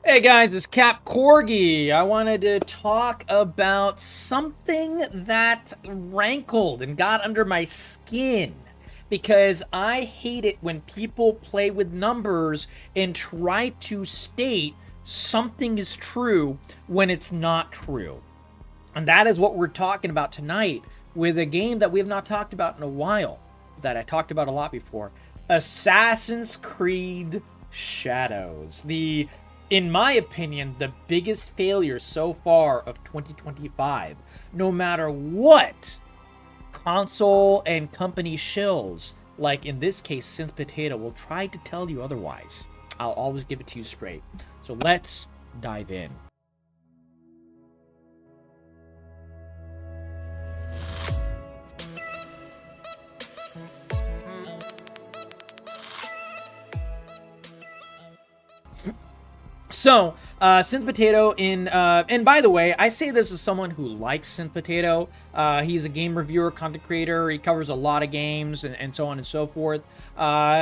Hey guys, it's capcorgi. I wanted to talk about something that rankled and got under my skin because I hate it when people play with numbers and try to state something is true when it's not true. And that is what we're talking about tonight with a game that we have not talked about in a while, that I talked about a lot before. Assassin's Creed Shadows. In my opinion, the biggest failure so far of 2025. No matter what console and company shills, like in this case, Synth Potato, will try to tell you otherwise. I'll always give it to you straight. So let's dive in. So, Synth Potato and by the way, I say this as someone who likes Synth Potato. He's a game reviewer, content creator. He covers a lot of games and so on and so forth.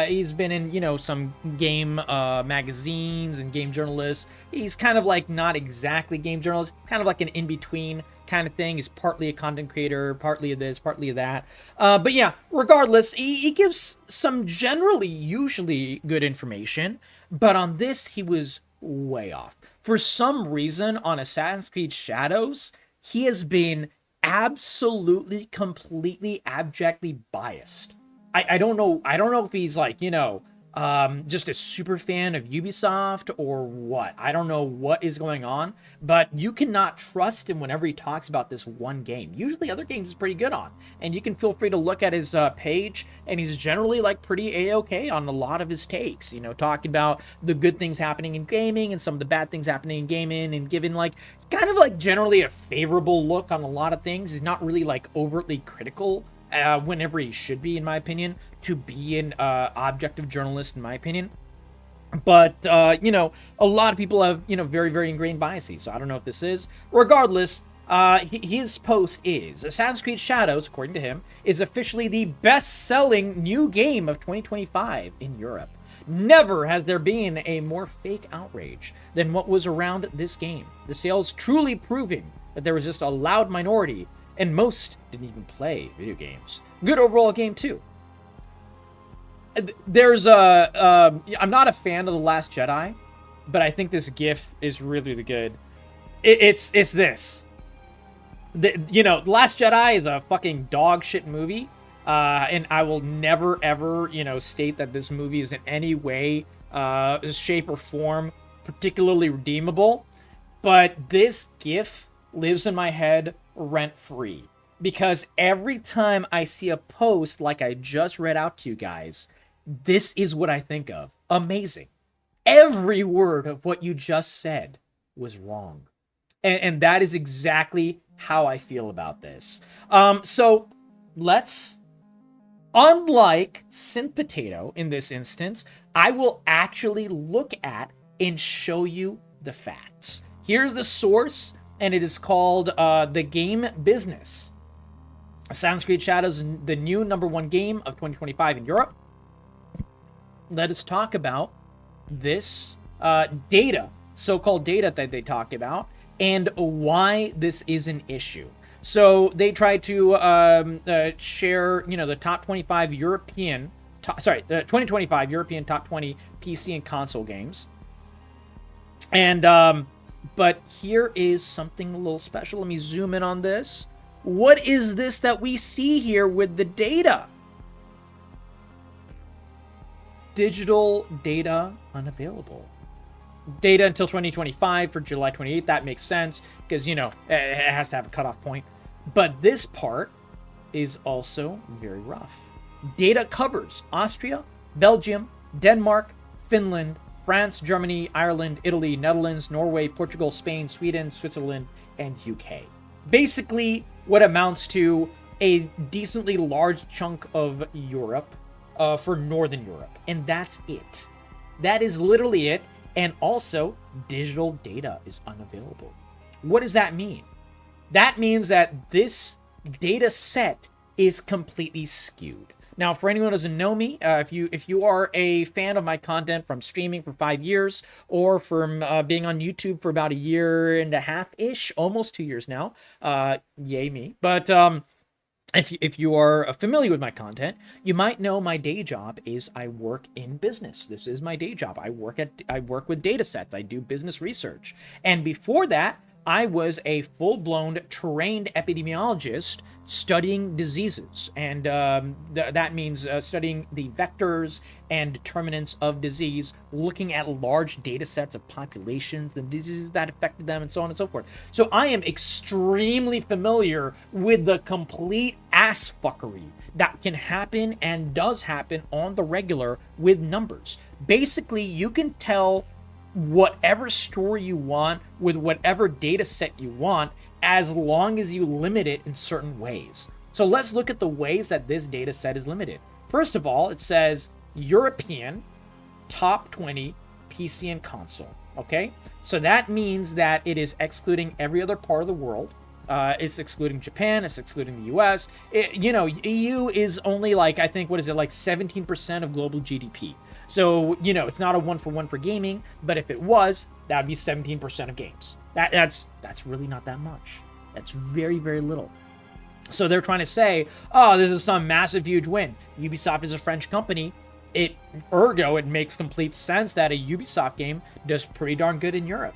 He's been in, some game magazines and game journalists. He's kind of like not exactly game journalist, kind of like an in-between kind of thing. He's partly a content creator, partly of this, partly of that. But yeah, regardless, he gives some usually good information. But on this, he was way off. For some reason, on Assassin's Creed Shadows, he has been absolutely, completely, abjectly biased. I don't know. I don't know if he's like, just a super fan of Ubisoft or what. I don't know what is going on, but you cannot trust him whenever he talks about this one game. Usually other games is pretty good on, and you can feel free to look at his page, and he's generally like pretty a-okay on a lot of his takes, talking about the good things happening in gaming and some of the bad things happening in gaming, and giving like kind of like generally a favorable look on a lot of things. He's not really like overtly critical whenever he should be, in my opinion, to be an objective journalist, in my opinion. But, a lot of people have, very, very ingrained biases. So I don't know if this is. Regardless, his post is Assassin's Creed Shadows, according to him, is officially the best-selling new game of 2025 in Europe. Never has there been a more fake outrage than what was around this game. The sales truly proving that there was just a loud minority, and most didn't even play video games. Good overall game, too. There's I'm not a fan of The Last Jedi, but I think this GIF is really, really good. It's this. The Last Jedi is a fucking dog shit movie, and I will never, ever, state that this movie is in any way, shape, or form particularly redeemable. But this GIF lives in my head rent-free, because every time I see a post like I just read out to you guys, this is what I think of. Amazing. Every word of what you just said was wrong. And that is exactly how I feel about this. So let's, unlike Synth Potato in this instance, I will actually look at and show you the facts. Here's the source, and it is called The Game Business. Assassin's Creed Shadows is the new #1 game of 2025 in Europe. Let us talk about this data, so-called data that they talk about, and why this is an issue. So they try to share, the top 25 European, the 2025 European top 20 PC and console games. And but here is something a little special. Let me zoom in on this. What is this that we see here with the data? Digital data unavailable. Data until 2025 for July 28th. That makes sense because, it has to have a cutoff point. But this part is also very rough. Data covers Austria, Belgium, Denmark, Finland, France, Germany, Ireland, Italy, Netherlands, Norway, Portugal, Spain, Sweden, Switzerland, and UK. Basically, what amounts to a decently large chunk of Europe for Northern Europe. And that's it. That is literally it. And also, digital data is unavailable. What does that mean? That means that this data set is completely skewed. Now, for anyone who doesn't know me, if you are a fan of my content from streaming for 5 years, or from being on YouTube for about a year and a half ish, almost 2 years now, yay me. But if you are familiar with my content, you might know my day job is I work in business. This is my day job. I work with data sets. I do business research. And before that, I was a full-blown trained epidemiologist studying diseases. And that means studying the vectors and determinants of disease, looking at large data sets of populations, the diseases that affected them, and so on and so forth. So I am extremely familiar with the complete ass fuckery that can happen and does happen on the regular with numbers. Basically, you can tell whatever story you want with whatever data set you want, as long as you limit it in certain ways. So let's look at the ways that this data set is limited. First of all, it says European top 20 PC and console. Okay, so that means that it is excluding every other part of the world. It's excluding Japan, it's excluding the US. EU is only like, I think, what is it, like 17% of global GDP. So, it's not a one-for-one for gaming, but if it was, that would be 17% of games. That's really not that much. That's very, very little. So they're trying to say, oh, this is some massive, huge win. Ubisoft is a French company. Ergo, it makes complete sense that a Ubisoft game does pretty darn good in Europe.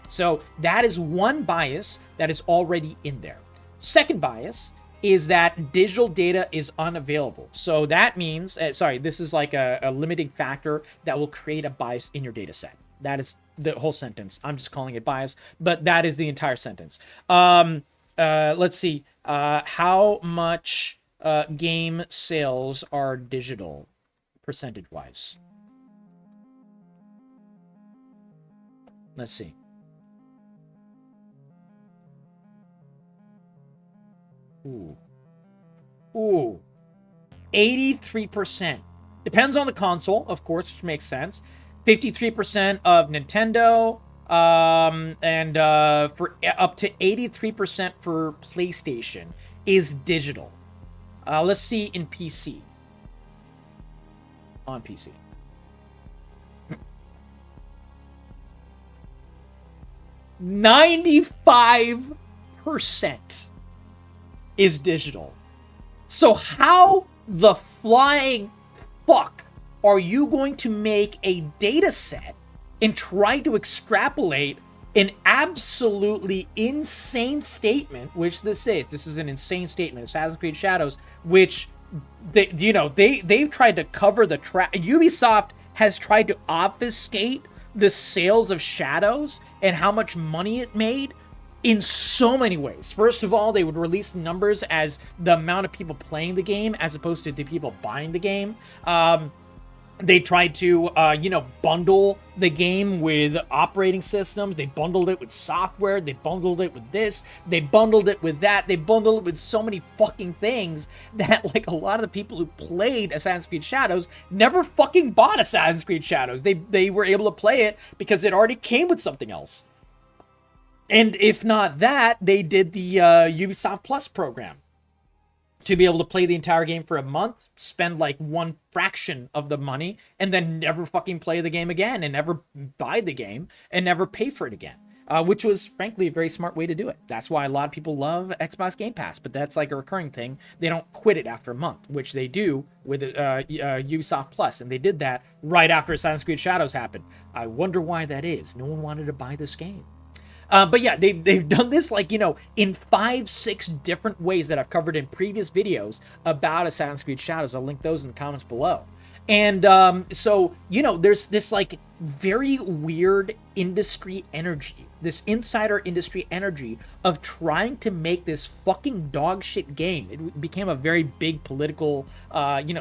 So that is one bias that is already in there. Second bias is that digital data is unavailable. So that means, this is like a limiting factor that will create a bias in your data set. That is the whole sentence. I'm just calling it bias, but that is the entire sentence. Let's see. How much game sales are digital percentage-wise? Let's see. Ooh. 83%. Depends on the console, of course, which makes sense. 53% of Nintendo, and for up to 83% for PlayStation is digital. Let's see in PC. On PC. 95% is digital. So how the flying fuck are you going to make a data set and try to extrapolate an absolutely insane statement, which this is? This is an insane statement. Assassin's Creed Shadows, which they've tried to cover the track. Ubisoft has tried to obfuscate the sales of Shadows and how much money it made in so many ways. First of all, they would release the numbers as the amount of people playing the game as opposed to the people buying the game. They tried to, bundle the game with operating systems. They bundled it with software. They bundled it with this. They bundled it with that. They bundled it with so many fucking things that, like, a lot of the people who played Assassin's Creed Shadows never fucking bought Assassin's Creed Shadows. They were able to play it because it already came with something else. And if not that, they did the Ubisoft Plus program to be able to play the entire game for a month, spend like one fraction of the money, and then never fucking play the game again, and never buy the game, and never pay for it again. Which was, frankly, a very smart way to do it. That's why a lot of people love Xbox Game Pass, but that's like a recurring thing. They don't quit it after a month, which they do with Ubisoft Plus, and they did that right after Assassin's Creed Shadows happened. I wonder why that is. No one wanted to buy this game. But yeah, they've done this, like, in 5-6 different ways that I've covered in previous videos about Assassin's Creed Shadows. I'll link those in the comments below. And so, there's this, like, very weird industry energy, this insider industry energy of trying to make this fucking dog shit game. It became a very big political,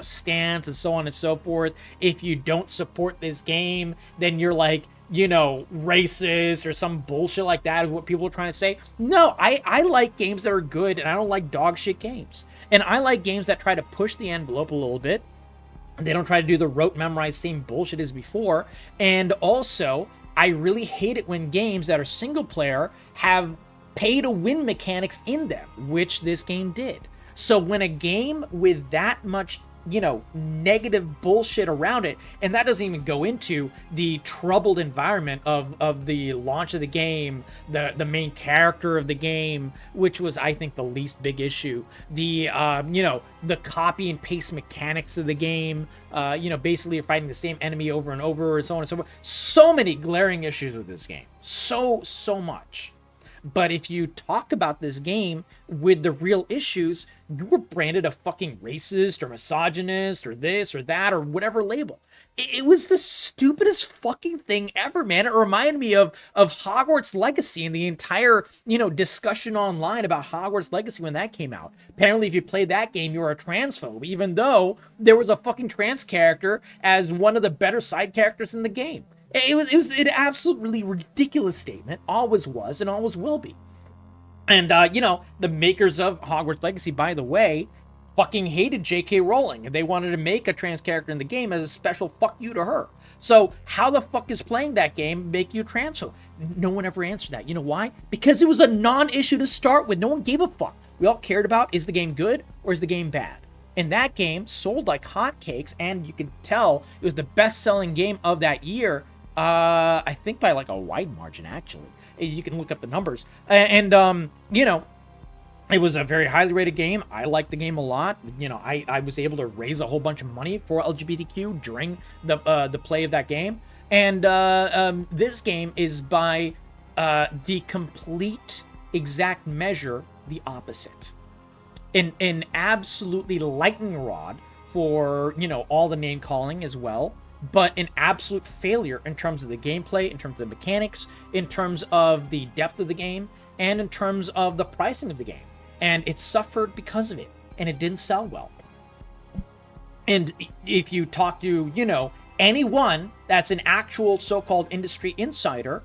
stance and so on and so forth. If you don't support this game, then you're like, racist or some bullshit like that is what people are trying to say. No, I like games that are good, and I don't like dog shit games. And I like games that try to push the envelope a little bit. They don't try to do the rote memorized same bullshit as before. And also, I really hate it when games that are single player have pay to win mechanics in them, which this game did. So when a game with that much negative bullshit around it. And that doesn't even go into the troubled environment of the launch of the game, the main character of the game, which was, I think, the least big issue. The the copy and paste mechanics of the game. Basically you're fighting the same enemy over and over, and so on and so forth. So many glaring issues with this game. So much. But if you talk about this game with the real issues, you were branded a fucking racist or misogynist or this or that or whatever label. It was the stupidest fucking thing ever, man. It reminded me of Hogwarts Legacy and the entire, discussion online about Hogwarts Legacy when that came out. Apparently, if you played that game, you were a transphobe, even though there was a fucking trans character as one of the better side characters in the game. It was an absolutely ridiculous statement. Always was and always will be. And, the makers of Hogwarts Legacy, by the way, fucking hated J.K. Rowling. They wanted to make a trans character in the game as a special fuck you to her. So how the fuck is playing that game make you transphobe? No one ever answered that. You know why? Because it was a non-issue to start with. No one gave a fuck. We all cared about, is the game good or is the game bad? And that game sold like hotcakes, and you can tell it was the best-selling game of that year. I think by like a wide margin, actually. You can look up the numbers. And it was a very highly rated game. I liked the game a lot. I was able to raise a whole bunch of money for LGBTQ during the play of that game. And this game is by the complete exact measure the opposite. An absolutely lightning rod for, all the name calling as well. But an absolute failure in terms of the gameplay, in terms of the mechanics, in terms of the depth of the game, and in terms of the pricing of the game. And it suffered because of it, and it didn't sell well. And if you talk to, anyone that's an actual so-called industry insider,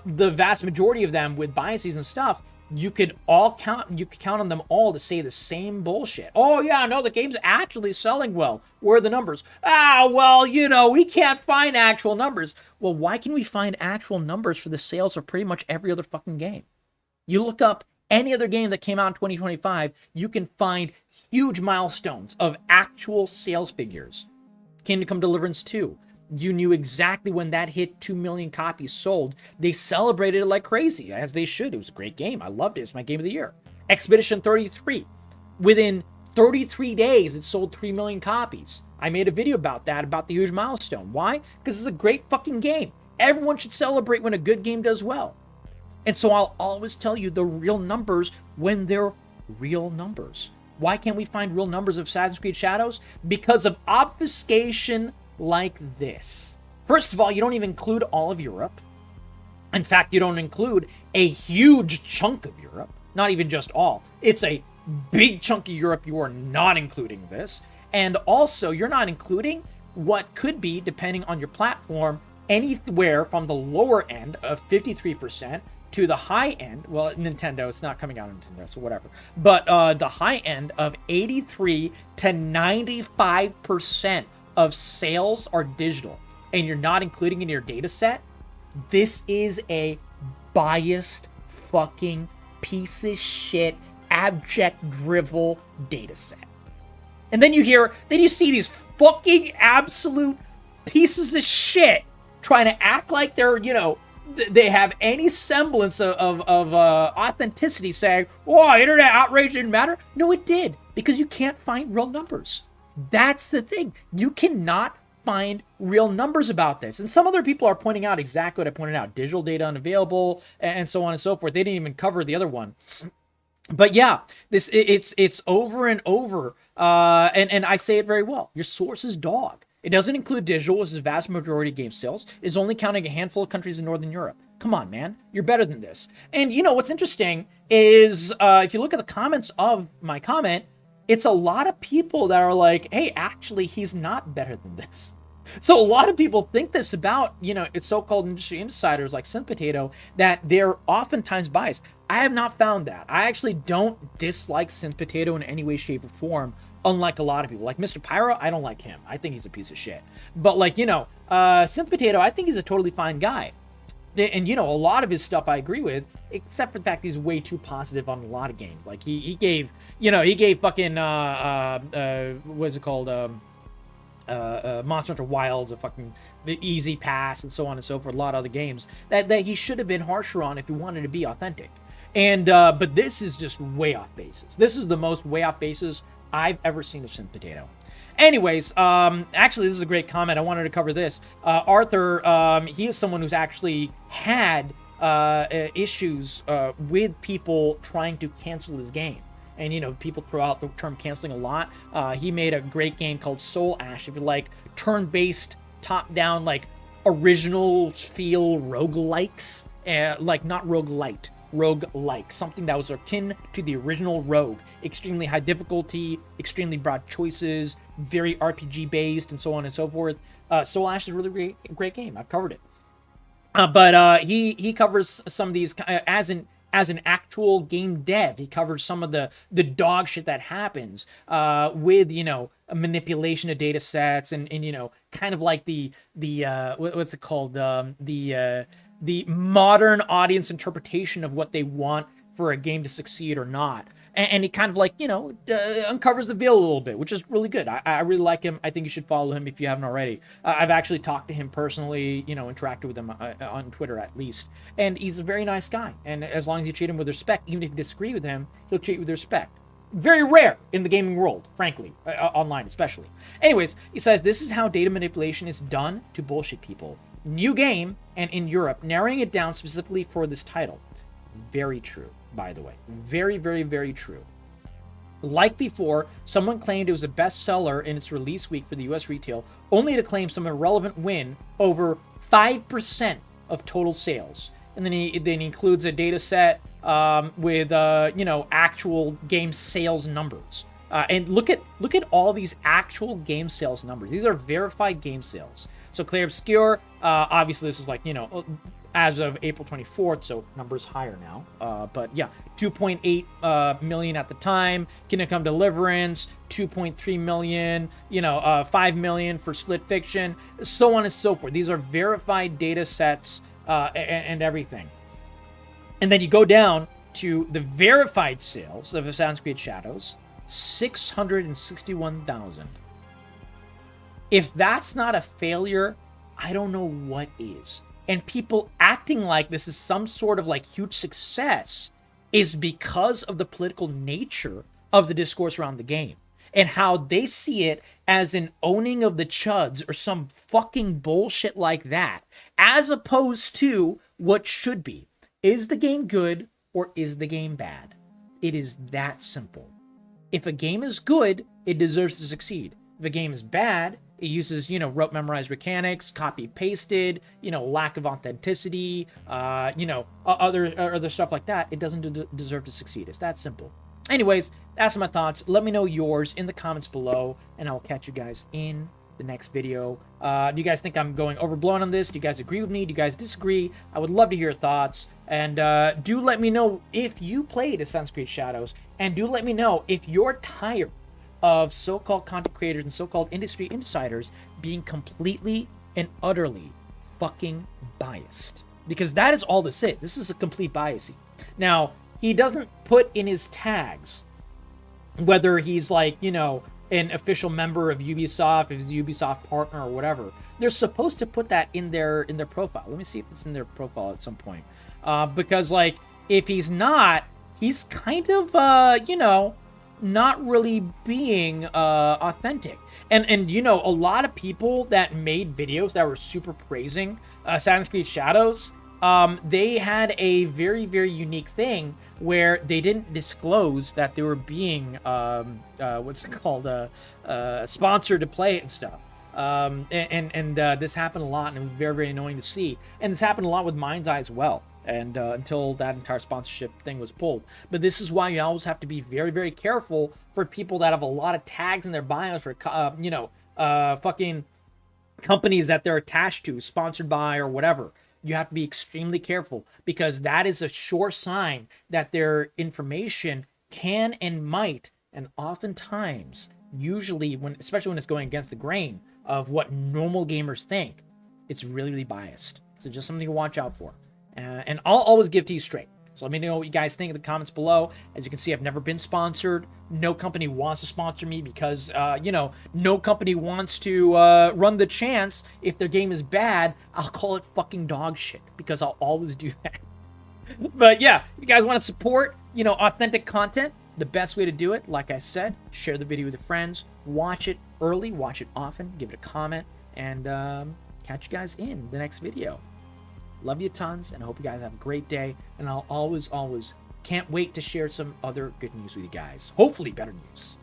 the vast majority of them with biases and stuff, you could count on them all to say the same bullshit. Oh yeah, no, the game's actually selling well. Where are the numbers? We can't find actual numbers. Well, why can we find actual numbers for the sales of pretty much every other fucking game? You look up any other game that came out in 2025, you can find huge milestones of actual sales figures. Kingdom Come Deliverance 2. You knew exactly when that hit 2 million copies sold. They celebrated it like crazy, as they should. It was a great game. I loved it. It's my game of the year. Expedition 33. Within 33 days, it sold 3 million copies. I made a video about that, about the huge milestone. Why? Because it's a great fucking game. Everyone should celebrate when a good game does well. And so I'll always tell you the real numbers when they're real numbers. Why can't we find real numbers of Assassin's Creed Shadows? Because of obfuscation like this. First of all, you don't even include all of Europe. In fact, you don't include a huge chunk of Europe. Not even just all. It's a big chunk of Europe you are not including this. And also, you're not including what could be, depending on your platform, anywhere from the lower end of 53% to the high end, well, Nintendo, it's not coming out on Nintendo, so whatever, but the high end of 83 to 95% of sales are digital, and you're not including in your data set. This is a biased fucking piece of shit, abject drivel data set. And then you see these fucking absolute pieces of shit trying to act like they're, they have any semblance of authenticity, saying, oh, internet outrage didn't matter. No, it did, because you can't find real numbers. That's the thing. You cannot find real numbers about this. And some other people are pointing out exactly what I pointed out. Digital data unavailable, and so on and so forth. They didn't even cover the other one. But yeah, it's over and over. And I say it very well. Your source is dog. It doesn't include digital, which is the vast majority of game sales. It's only counting a handful of countries in Northern Europe. Come on, man. You're better than this. And what's interesting is if you look at the comments of my comment, it's a lot of people that are like, hey, actually, he's not better than this. So a lot of people think this about, it's so-called industry insiders like Synth Potato, that they're oftentimes biased. I have not found that. I actually don't dislike Synth Potato in any way, shape, or form, unlike a lot of people. Like Mr. Pyro, I don't like him. I think he's a piece of shit. But Synth Potato, I think he's a totally fine guy. And you know, a lot of his stuff I agree with, except for the fact he's way too positive on a lot of games. Like he gave, you know, he gave fucking what's it called, Monster Hunter Wilds a fucking easy pass and so on and so forth. A lot of other games that he should have been harsher on if he wanted to be authentic. And but this is just way off bases. This is the most way off bases I've ever seen of Synth Potato. Anyways, actually, this is a great comment. I wanted to cover this. Arthur, he is someone who's actually had issues with people trying to cancel his game. And, you know, people throw out the term canceling a lot. He made a great game called Soul Ash. If you like turn-based, top-down, like, original feel roguelikes. Like, not roguelite. Rogue-like, something that was akin to the original Rogue. Extremely high difficulty, extremely broad choices, very RPG based, and so on and so forth. Soul Ash is a really great game. I've covered it, but he covers some of these as an actual game dev. He covers some of the dog shit that happens with, you know, a manipulation of data sets and you know, kind of like the what's it called, the modern audience interpretation of what they want for a game to succeed or not. And he kind of like, you know, uncovers the veil a little bit, which is really good. I really like him. I think you should follow him if you haven't already. I've actually talked to him personally, you know, interacted with him on Twitter at least. And he's a very nice guy. And as long as you treat him with respect, even if you disagree with him, he'll treat you with respect. Very rare in the gaming world, frankly, online especially. Anyways, he says, this is how data manipulation is done to bullshit people. New game, and in Europe, narrowing it down specifically for this title. Very true, by the way. Very, very, very true. Like before, someone claimed it was a bestseller in its release week for the US retail, only to claim some irrelevant win over 5% of total sales. And then he includes a data set with you know, actual game sales numbers. And look at all these actual game sales numbers. These are verified game sales. So Clay Obscure, obviously this is like, you know, as of April 24th, so numbers higher now. But yeah, 2.8 million at the time. Kingdom Come Deliverance, 2.3 million, you know, 5 million for Split Fiction, so on and so forth. These are verified data sets and everything. And then you go down to the verified sales of Assassin's Creed Shadows, 661,000. If that's not a failure, I don't know what is. And people acting like this is some sort of like huge success is because of the political nature of the discourse around the game and how they see it as an owning of the chuds or some fucking bullshit like that, as opposed to what should be. Is the game good or is the game bad? It is that simple. If a game is good, it deserves to succeed. If a game is bad, it uses, you know, rote memorized mechanics, copy pasted, you know, lack of authenticity, you know, other stuff like that. It doesn't deserve to succeed. It's that simple. Anyways, that's my thoughts. Let me know yours in the comments below, and I'll catch you guys in the next video. Do you guys think I'm going overblown on this? Do you guys agree with me? Do you guys disagree? I would love to hear your thoughts. And do let me know if you played Assassin's Creed Shadows, and do let me know if you're tired of so-called content creators and so-called industry insiders being completely and utterly fucking biased. Because that is all this is. This is a complete biasy. Now, he doesn't put in his tags whether he's like, you know, an official member of Ubisoft, if he's a Ubisoft partner or whatever. They're supposed to put that in their profile. Let me see if it's in their profile at some point. Because, like, if he's not, he's kind of, you know, not really being authentic. And you know, a lot of people that made videos that were super praising Assassin's Creed Shadows, they had a very, very unique thing where they didn't disclose that they were being what's it called, sponsored to play it and stuff. This happened a lot, and it was very, very annoying to see. And this happened a lot with Mind's Eye as well. And until that entire sponsorship thing was pulled. But this is why you always have to be very, very careful for people that have a lot of tags in their bios for, you know, fucking companies that they're attached to, sponsored by, or whatever. You have to be extremely careful, because that is a sure sign that their information can and might, and oftentimes, usually, especially when it's going against the grain of what normal gamers think, it's really, really biased. So just something to watch out for. and I'll always give to you straight. So let me know what you guys think in the comments below. As you can see, I've never been sponsored. No company wants to sponsor me because, you know, no company wants to run the chance if their game is bad, I'll call it fucking dog shit because I'll always do that. But yeah, if you guys want to support, you know, authentic content, the best way to do it, like I said, share the video with your friends, watch it early, watch it often, give it a comment, and catch you guys in the next video. Love you tons, and I hope you guys have a great day, and I'll always can't wait to share some other good news with you guys. Hopefully better news.